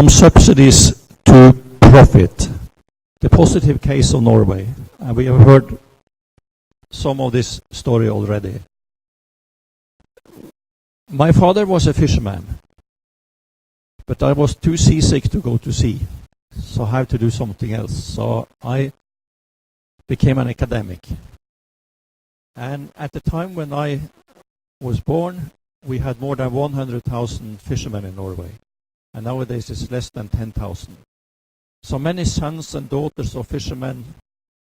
from subsidies to profit, the positive case of Norway. And we have heard some of this story already. My father was a fisherman, but I was too seasick to go to sea, so I had to do something else. So I became an academic. And at the time when I was born, we had more than 100,000 fishermen in Norway. And nowadays it's less than 10,000. So many sons and daughters of fishermen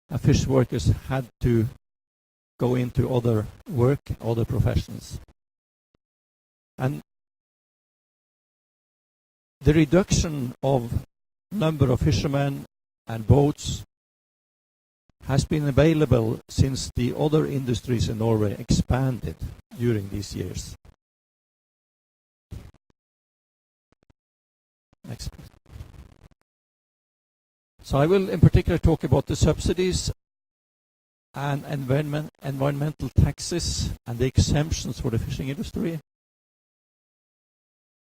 and fish workers had to go into other work, other professions. And the reduction of number of fishermen and boats has been available since the other industries in Norway expanded during these years. Next. So I will in particular talk about the subsidies and environmental taxes and the exemptions for the fishing industry,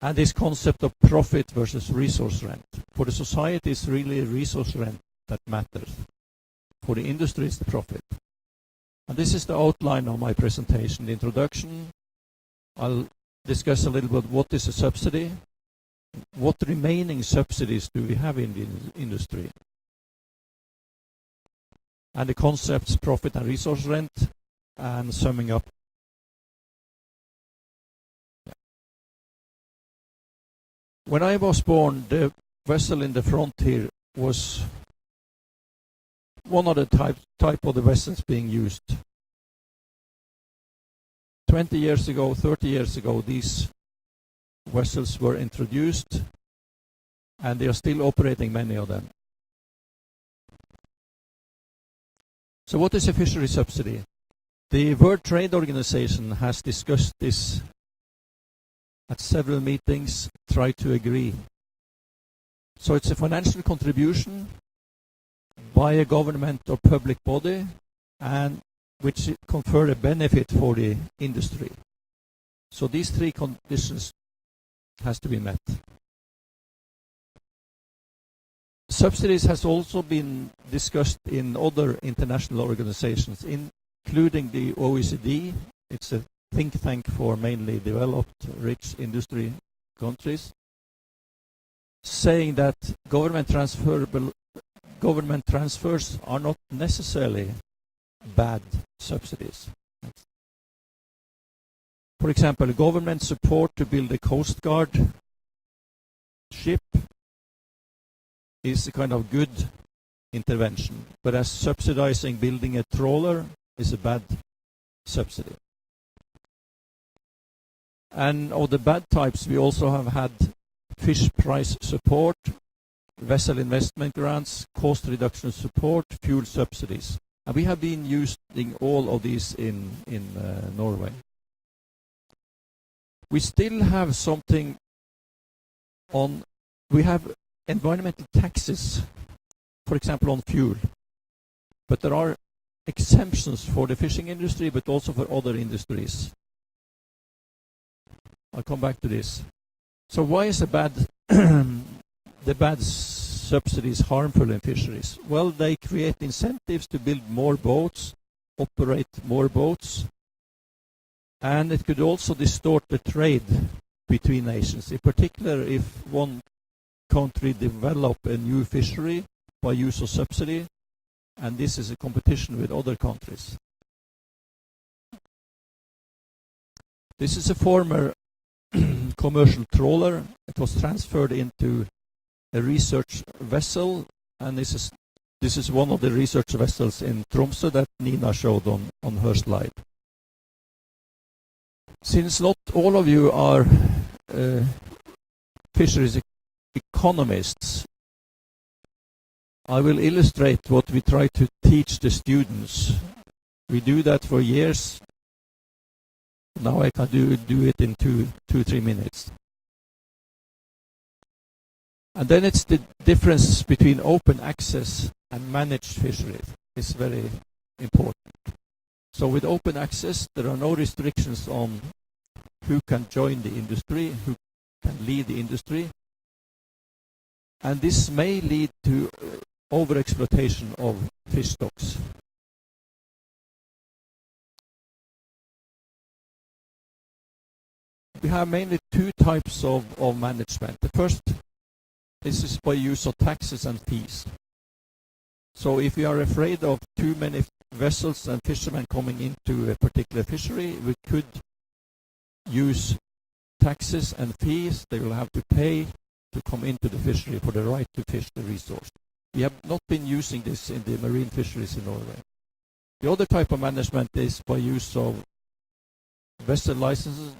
and this concept of profit versus resource rent. For the society, it's really resource rent that matters. For the industry, it's the profit. And this is the outline of my presentation. The introduction, I'll discuss a little bit what is a subsidy, what remaining subsidies do we have in the industry, and the concepts profit and resource rent, and summing up. When I was born, the vessel in the front here was one of the type of the vessels being used. 20 years ago, 30 years ago, these vessels were introduced, and they are still operating, many of them. So what is a fishery subsidy? The World Trade Organization has discussed this at several meetings, try to agree. So it's a financial contribution by a government or public body, and which confer a benefit for the industry. So these three conditions has to be met. Subsidies has also been discussed in other international organizations, including the OECD. It's a think tank for mainly developed, rich industry countries, saying that government transfers are not necessarily bad subsidies. For example, government support to build a Coast Guard ship is a kind of good intervention, whereas subsidizing building a trawler is a bad subsidy. And of the bad types, we also have had fish price support, vessel investment grants, cost reduction support, fuel subsidies. And we have been using all of these in Norway. We still have something on, we have environmental taxes, for example, on fuel. But there are exemptions for the fishing industry, but also for other industries. I'll come back to this. So why is the bad subsidies harmful in fisheries? Well, they create incentives to build more boats, operate more boats, and it could also distort the trade between nations. In particular, if one country develop a new fishery by use of subsidy, and this is a competition with other countries. This is a former commercial trawler. It was transferred into a research vessel, and this is one of the research vessels in Tromsø that Nina showed on her slide. Since not all of you are fisheries economists, I will illustrate what we try to teach the students. We do that for years. Now I can do it in 2-3 minutes. And then it's the difference between open access and managed fisheries. It's very important. So with open access, there are no restrictions on who can join the industry, who can lead the industry. And this may lead to overexploitation of fish stocks. We have mainly two types of management. The first is by use of taxes and fees. So if we are afraid of too many vessels and fishermen coming into a particular fishery, we could use taxes and fees. They will have to pay to come into the fishery for the right to fish the resource. We have not been using this in the marine fisheries in Norway. The other type of management is by use of vessel licenses,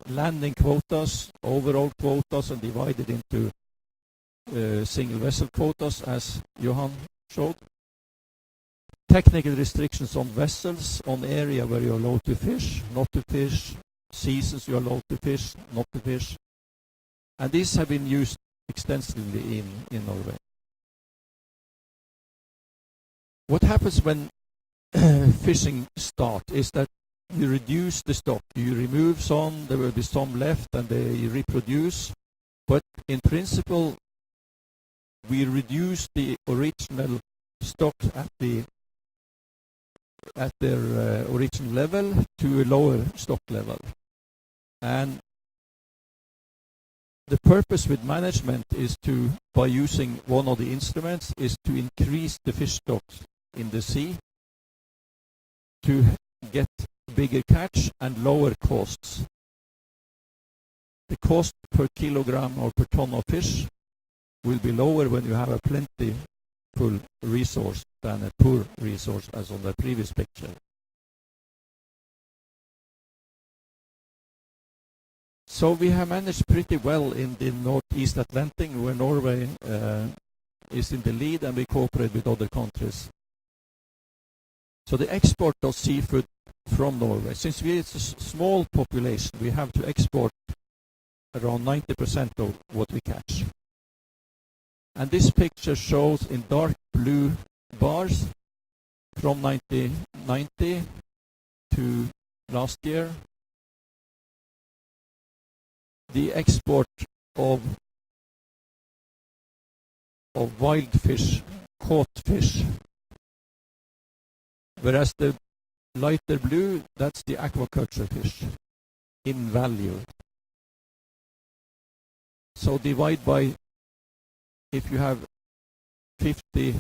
landing quotas, overall quotas, and divided into single vessel quotas, as Johan showed. Technical restrictions on vessels, on area where you are allowed to fish, not to fish, seasons you are allowed to fish, not to fish. And these have been used extensively in Norway. What happens when fishing start is that you reduce the stock. You remove some, there will be some left, and they reproduce. But in principle, we reduce the original stock at their original level to a lower stock level. And the purpose with management is to, by using one of the instruments, is to increase the fish stocks in the sea to get bigger catch and lower costs. The cost per kilogram or per ton of fish will be lower when you have a plentiful resource than a poor resource, as on the previous picture. So we have managed pretty well in the Northeast Atlantic, where Norway is in the lead, and we cooperate with other countries. So the export of seafood from Norway, since we it's a small population, we have to export around 90% of what we catch. And this picture shows in dark blue bars from 1990 to last year the export of wild fish, caught fish, whereas the lighter blue, that's the aquaculture fish in value. So divide by, if you have 50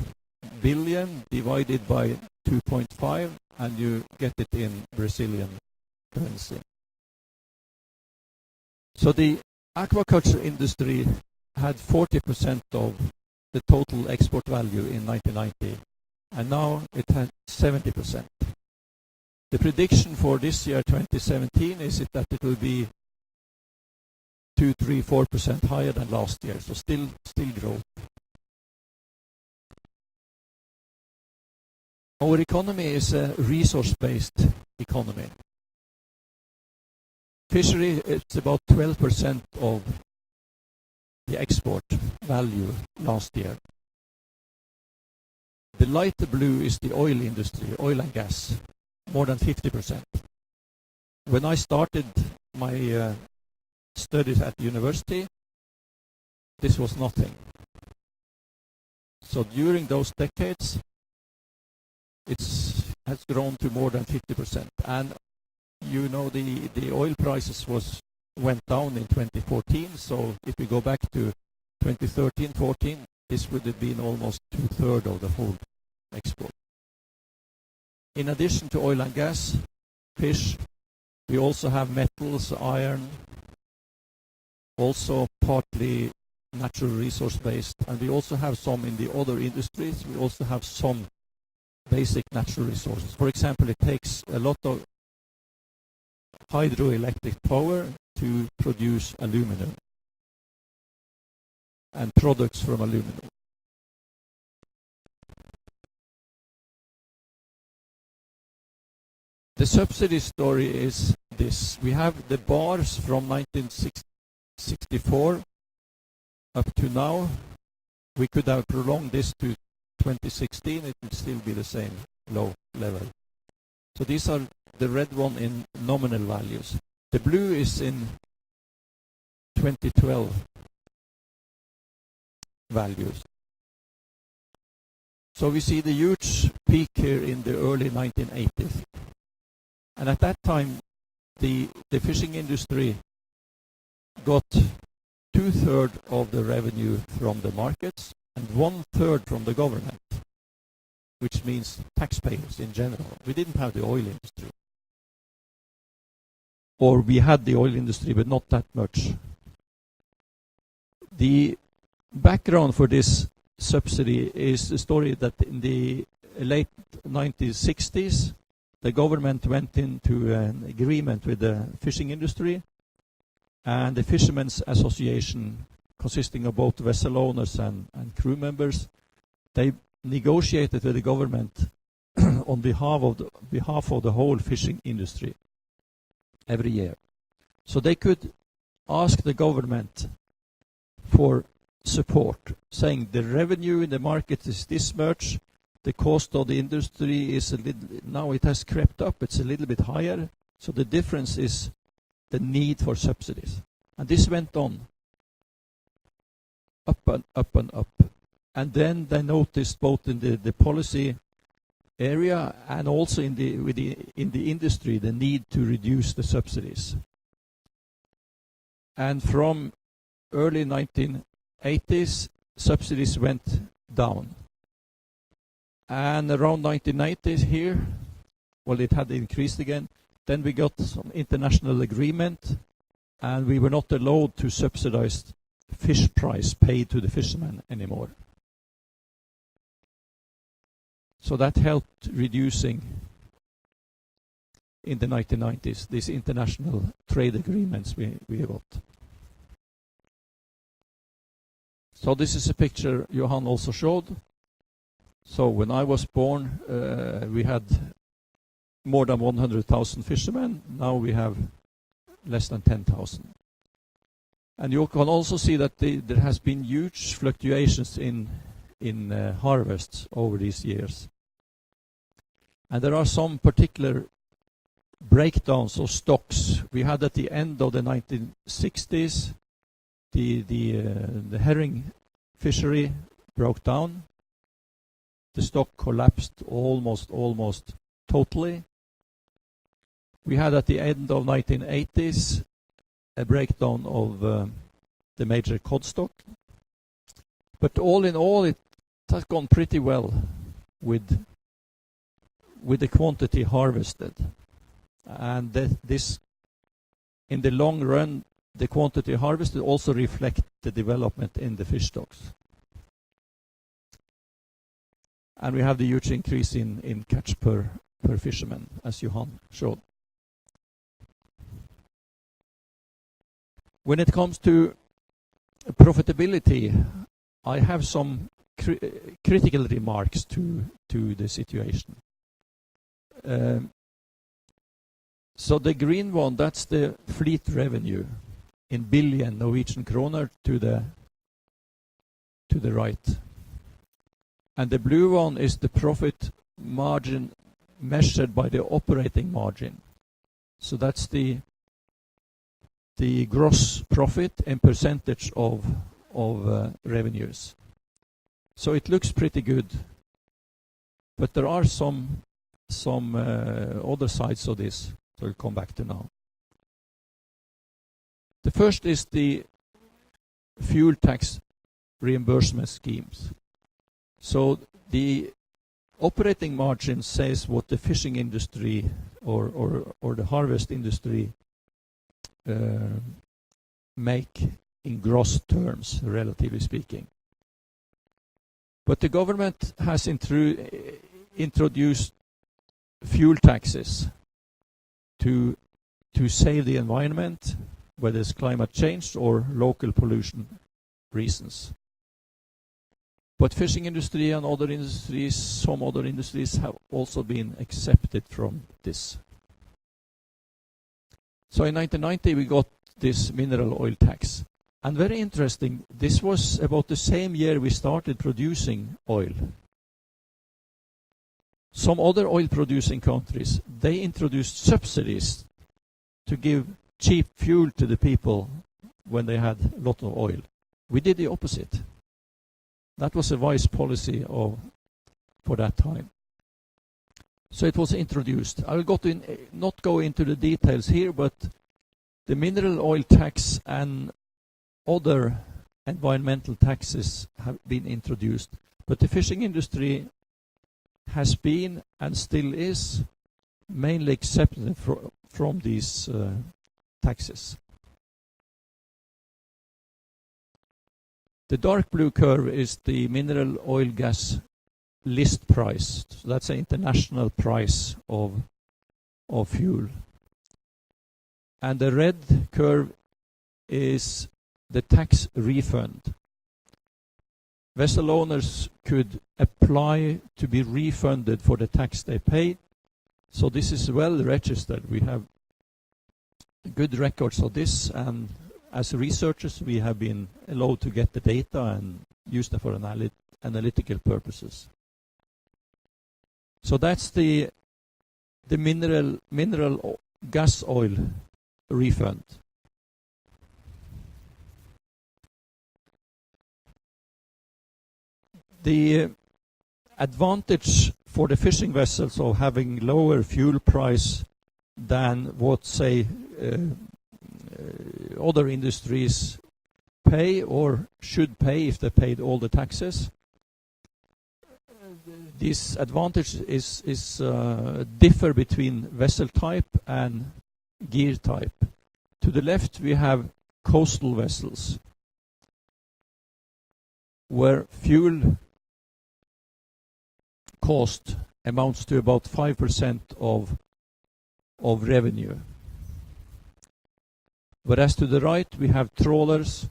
billion divided by 2.5, and you get it in Brazilian currency. So the aquaculture industry had 40% of the total export value in 1990, and now it has 70%. The prediction for this year, 2017, is that it will be 2, 3, 4% higher than last year, so still growth. Our economy is a resource-based economy. Fishery, it's about 12% of the export value last year. The light blue is the oil industry, oil and gas, more than 50%. When I started my studies at the university, this was nothing. So during those decades, it has grown to more than 50%. And you know, the oil prices went down in 2014, so if we go back to 2013-14, this would have been almost 2/3 of the whole export. In addition to oil and gas, fish, we also have metals, iron, also partly natural resource based, and we also have some in the other industries. We also have some basic natural resources. For example, it takes a lot of hydroelectric power to produce aluminum and products from aluminum. The subsidy story is this. We have the bars from 1964 up to now. We could have prolonged this to 2016. It would still be the same low level. So these are the red one in nominal values. The blue is in 2012 values. So we see the huge peak here in the early 1980s. And at that time, the fishing industry got 2/3 of the revenue from the markets and 1/3 from the government, which means taxpayers in general. We didn't have the oil industry. Or we had the oil industry, but not that much. The background for this subsidy is the story that in the late 1960s, the government went into an agreement with the fishing industry, and the Fishermen's Association, consisting of both vessel owners and crew members, they negotiated with the government on behalf of the whole fishing industry every year. So they could ask the government for support, saying the revenue in the market is this much, the cost of the industry is a little, now it has crept up, it's a little bit higher, so the difference is the need for subsidies. And this went on up and up and up. And then they noticed both in the policy area and also in the industry the need to reduce the subsidies. And from early 1980s, subsidies went down. And around 1990s here, well, it had increased again. Then we got some international agreement, and we were not allowed to subsidize fish price paid to the fishermen anymore. So that helped reducing in the 1990s these international trade agreements we got. So this is a picture Johan also showed. So when I was born, we had more than 100,000 fishermen. Now we have less than 10,000. And you can also see that there has been huge fluctuations in harvests over these years. And there are some particular breakdowns of stocks. We had at the end of the 1960s, the herring fishery broke down. The stock collapsed almost totally. We had at the end of 1980s a breakdown of the major cod stock. But all in all, it has gone pretty well with the quantity harvested. And this, in the long run, the quantity harvested also reflect the development in the fish stocks. And we have the huge increase in catch per fisherman, as Johan showed. When it comes to profitability, I have some critical remarks to the situation. So the green one, that's the fleet revenue in billion Norwegian kroner to the right. And the blue one is the profit margin measured by the operating margin. So that's the gross profit in percentage of revenues. So it looks pretty good, but there are some other sides of this that we'll come back to now. The first is the fuel tax reimbursement schemes. So the operating margin says what the fishing industry or the harvest industry make in gross terms, relatively speaking. But the government has introduced fuel taxes to save the environment, whether it's climate change or local pollution reasons. But fishing industry and other industries, some other industries have also been accepted from this. So in 1990 we got this mineral oil tax. And very interesting, this was about the same year we started producing oil. Some other oil-producing countries, they introduced subsidies to give cheap fuel to the people when they had a lot of oil. We did the opposite. That was a wise policy for that time. So it was introduced. I will not go into the details here, but the mineral oil tax and other environmental taxes have been introduced. But the fishing industry has been and still is mainly exempted from these taxes. The dark blue curve is the mineral oil gas list price. So that's an international price of fuel. And the red curve is the tax refund. Vessel owners could apply to be refunded for the tax they paid. So this is well registered. We have good records of this, and as researchers we have been allowed to get the data and use them for analytical purposes. So that's the mineral gas oil refund. The advantage for the fishing vessels of having lower fuel price than what, say, other industries pay or should pay if they paid all the taxes. This advantage is differ between vessel type and gear type. To the left we have coastal vessels where fuel cost amounts to about 5% of revenue. Whereas to the right we have trawlers,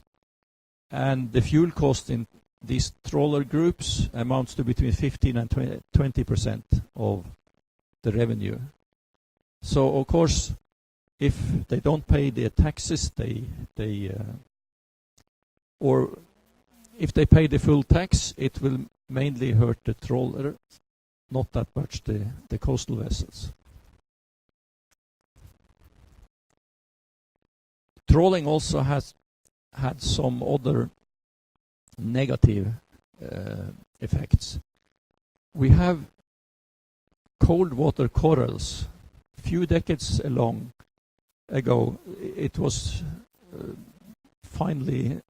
and the fuel cost in these trawler groups amounts to between 15 and 20% of the revenue. So of course, if they don't pay their taxes, or if they pay the full tax, it will mainly hurt the trawler, not that much the coastal vessels. Trawling also has had some other negative effects. We have cold water corals. A few decades ago, it was finally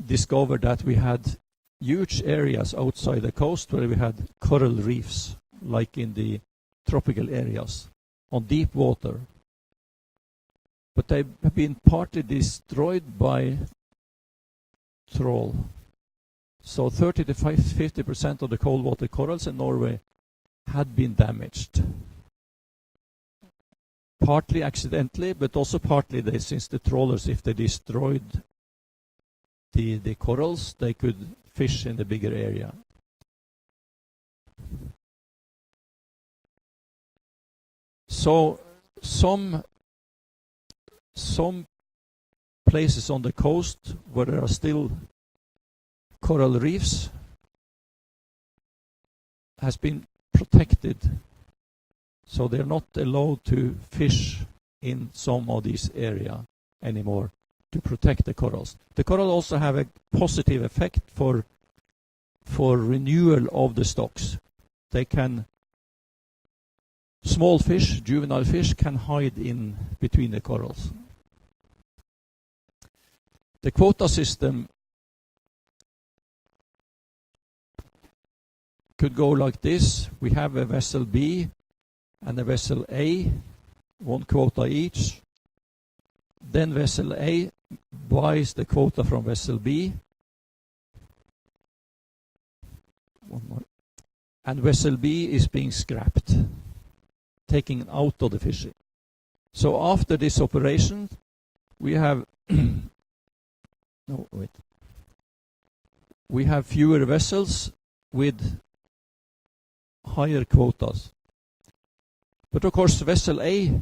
discovered that we had huge areas outside the coast where we had coral reefs, like in the tropical areas, on deep water. But they have been partly destroyed by trawl. So 30 to 50% of the cold water corals in Norway had been damaged. Partly accidentally, but also partly since the trawlers, if they destroyed the corals, they could fish in the bigger area. So some places on the coast where there are still coral reefs has been protected, so they're not allowed to fish in some of these areas anymore to protect the corals. The coral also have a positive effect for renewal of the stocks. Small fish, juvenile fish, can hide in between the corals. The quota system could go like this. We have a vessel B and a vessel A, one quota each. Then vessel A buys the quota from vessel B. One more. And vessel B is being scrapped, taken out of the fishing. So after this operation, we have we have fewer vessels with higher quotas. But of course, vessel A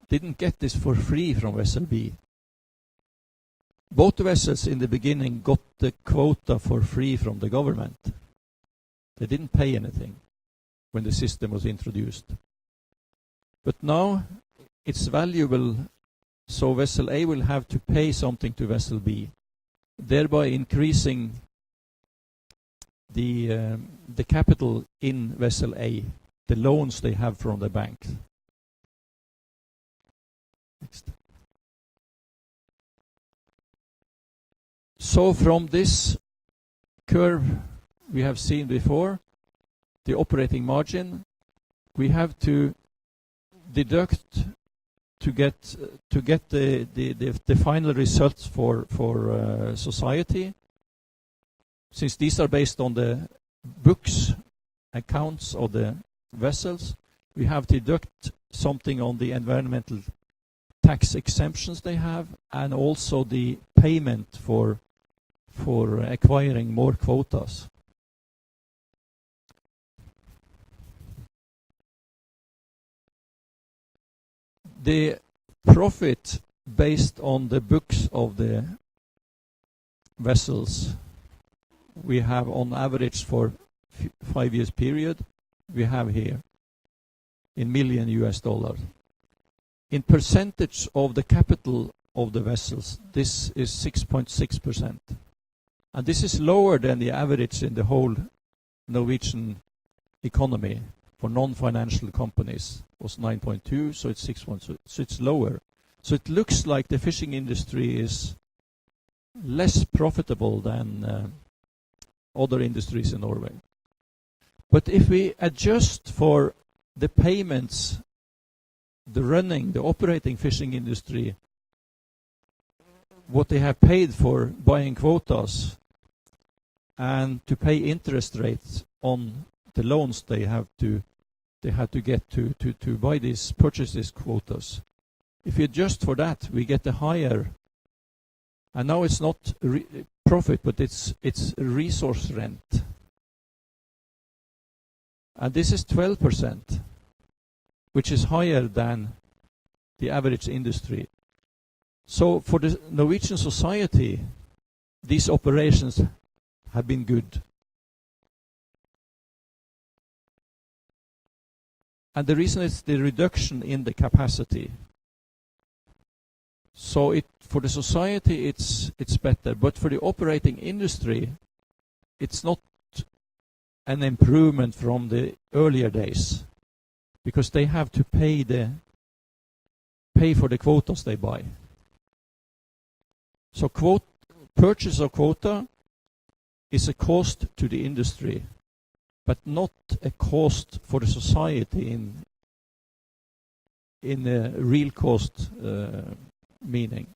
didn't get this for free from vessel B. Both vessels in the beginning got the quota for free from the government. They didn't pay anything when the system was introduced. But now it's valuable, so vessel A will have to pay something to vessel B. thereby increasing the capital in vessel A, the loans they have from the bank. Next. So from this curve we have seen before, the operating margin, we have to deduct to get the final results for society. Since these are based on the books, accounts of the vessels, we have to deduct something on the environmental tax exemptions they have, and also the payment for acquiring more quotas. The profit based on the books of the vessels we have on average for 5 years period, we have here in million US dollars. In percentage of the capital of the vessels, this is 6.6%. And this is lower than the average in the whole Norwegian economy for non-financial companies. Was 9.2, so it's 6.2, so it's lower. So it looks like the fishing industry is less profitable than other industries in Norway. But if we adjust for the payments, the operating fishing industry, what they have paid for buying quotas, and to pay interest rates on the loans they have to get to buy these, purchase these quotas. If you adjust for that, we get a higher, and now it's not profit, but it's resource rent. And this is 12%, which is higher than the average industry. So for the Norwegian society, these operations have been good. And the reason is the reduction in the capacity. So for the society, it's better. But for the operating industry, it's not an improvement from the earlier days, because they have to pay for the quotas they buy. So purchase of quota is a cost to the industry, but not a cost for the society in a real cost meaning.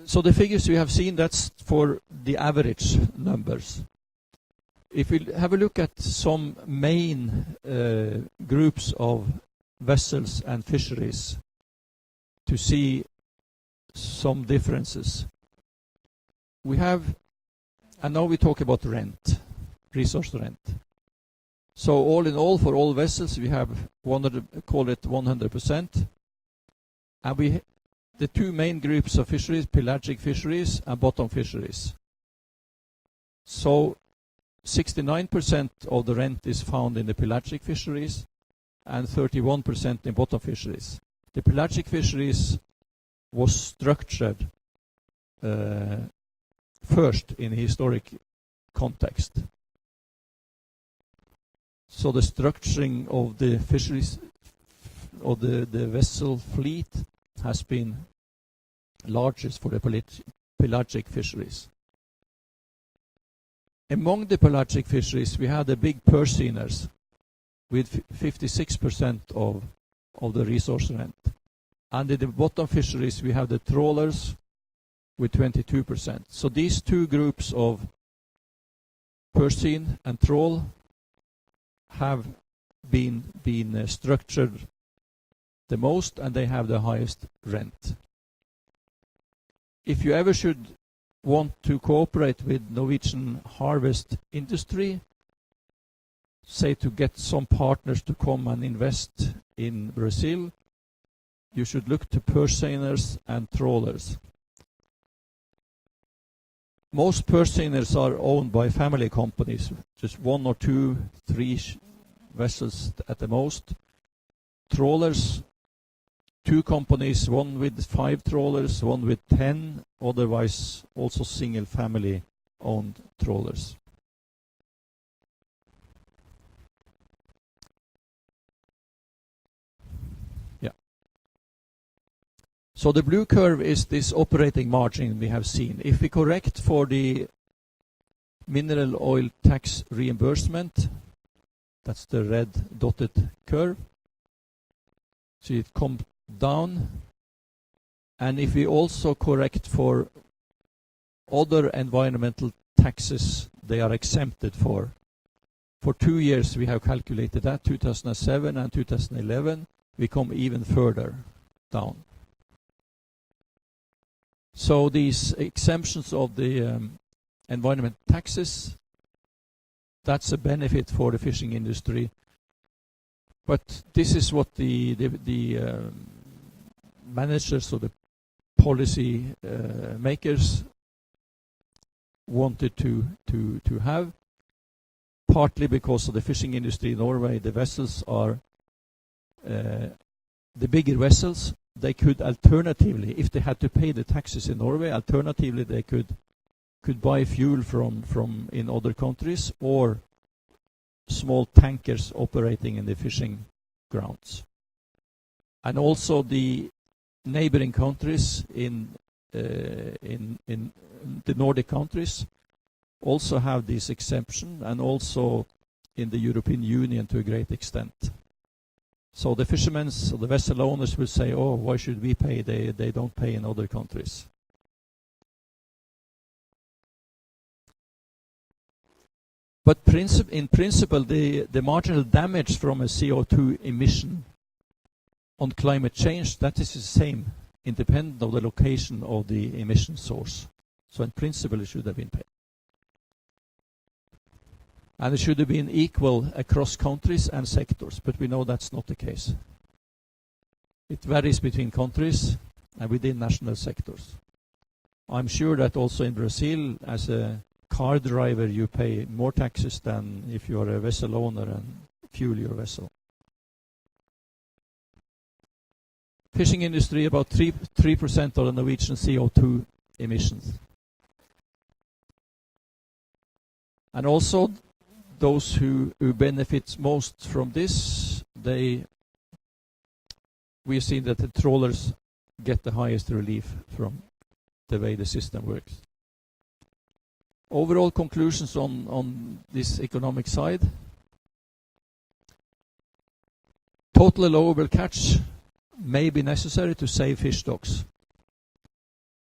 So the figures we have seen, that's for the average numbers. If we have a look at some main groups of vessels and fisheries to see some differences. We have, and now we talk about rent, resource rent. So all in all, for all vessels, we have call it 100%. And the two main groups of fisheries, pelagic fisheries and bottom fisheries. So 69% of the rent is found in the pelagic fisheries and 31% in bottom fisheries. The pelagic fisheries was structured first in a historic context. So the structuring of the fisheries, of the vessel fleet, has been largest for the pelagic fisheries. Among the pelagic fisheries, we had the big purse seiners with 56% of the resource rent. And in the bottom fisheries, we have the trawlers with 22%. So these two groups of purse seine and trawl have been structured the most, and they have the highest rent. If you ever should want to cooperate with Norwegian harvest industry, say to get some partners to come and invest in Brazil, you should look to purse seiners and trawlers. Most purse seiners are owned by family companies, just 1 or 2, 3 vessels at the most. Trawlers two companies, one with 5 trawlers, one with 10, otherwise also single family owned trawlers. Yeah. So the blue curve is this operating margin we have seen. If we correct for the mineral oil tax reimbursement, that's the red dotted curve. So it comes down. And if we also correct for other environmental taxes they are exempted for 2 years we have calculated that, 2007 and 2011, we come even further down. So these exemptions of the environment taxes, that's a benefit for the fishing industry. But this is what the managers or the policy makers wanted to have, partly because of the fishing industry in Norway. The vessels are the bigger vessels. They could alternatively, if they had to pay the taxes in Norway, alternatively they could buy fuel from in other countries, or small tankers operating in the fishing grounds. And also the neighboring countries in the Nordic countries also have this exemption, and also in the European Union to a great extent. So the fishermen or the vessel owners will say, oh, why should we pay? They don't pay in other countries. But in principle, the marginal damage from a CO2 emission on climate change, that is the same, independent of the location of the emission source. So in principle, it should have been paid. And it should have been equal across countries and sectors, but we know that's not the case. It varies between countries and within national sectors. I'm sure that also in Brazil, as a car driver, you pay more taxes than if you are a vessel owner and fuel your vessel. Fishing industry, about 3% of the Norwegian CO2 emissions. And also, those who benefit most from this, we've seen that the trawlers get the highest relief from the way the system works. Overall conclusions on this economic side. Total allowable catch may be necessary to save fish stocks.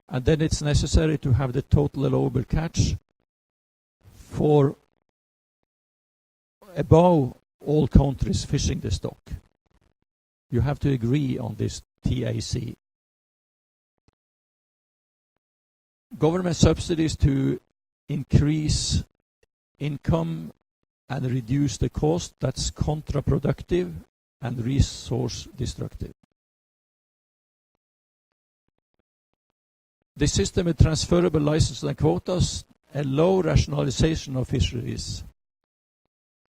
And then it's necessary to have the total allowable catch for above all countries fishing the stock. You have to agree on this TAC. Government subsidies to increase income and reduce the cost, that's counterproductive and resource destructive. The system with transferable licenses and quotas allow rationalization of fisheries,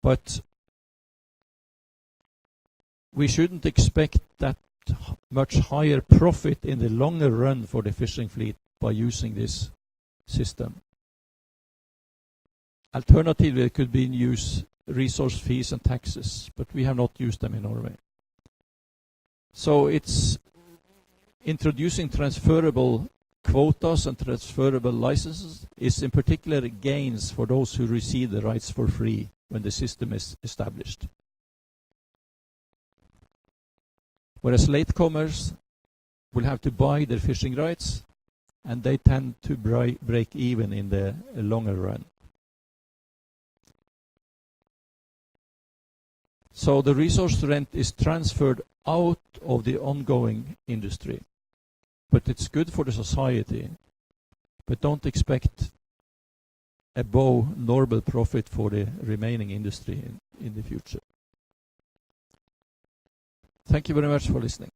but we shouldn't expect that much higher profit in the longer run for the fishing fleet by using this system. Alternatively, it could be use resource fees and taxes, but we have not used them in Norway. So it's introducing transferable quotas and transferable licenses is in particular gains for those who receive the rights for free when the system is established. Whereas latecomers will have to buy their fishing rights, and they tend to break even in the longer run. So the resource rent is transferred out of the ongoing industry. But it's good for the society. But don't expect above normal profit for the remaining industry in the future. Thank you very much for listening.